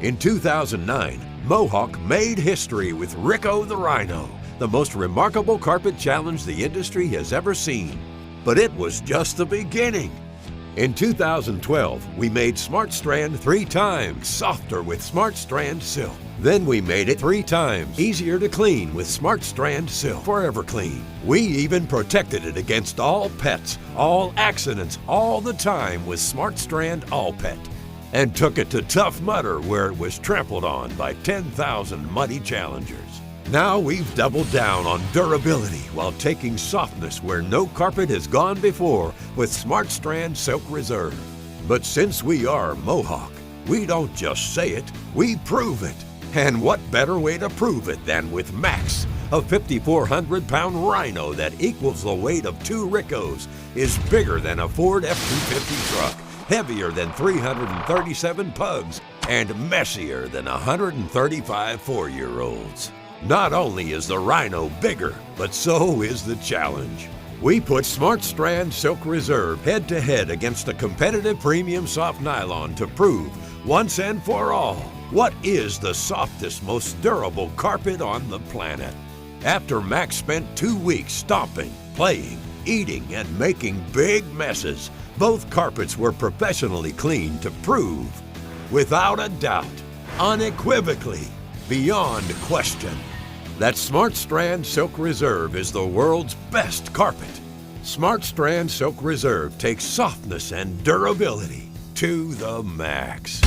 In 2009, Mohawk made history with Rico the Rhino, the most remarkable carpet challenge the industry has ever seen. But it was just the beginning. In 2012, we made Smartstrand 3 times softer with Smartstrand Silk. Then we made it 3 times easier to clean with Smartstrand Silk Forever Clean. We even protected it against all pets, all accidents, all the time with Smartstrand All Pet. And took it to Tough Mudder where it was trampled on by 10,000 muddy challengers. Now we've doubled down on durability while taking softness where no carpet has gone before with Smartstrand Silk Reserve. But since we are Mohawk, we don't just say it, we prove it. And what better way to prove it than with Max, a 5,400-pound Rhino that equals the weight of 2 Ricos, is bigger than a Ford F-250 truck, heavier than 337 pugs, and messier than 135 4-year-olds. Not only is the Rhino bigger, but so is the challenge. We put Smartstrand Silk Reserve head-to-head against a competitive premium soft nylon to prove, once and for all, what is the softest, most durable carpet on the planet. After Max spent 2 weeks stomping, playing, eating, and making big messes, both carpets were professionally cleaned to prove, without a doubt, unequivocally, beyond question, that Smartstrand Silk Reserve is the world's best carpet. Smartstrand Silk Reserve takes softness and durability to the max.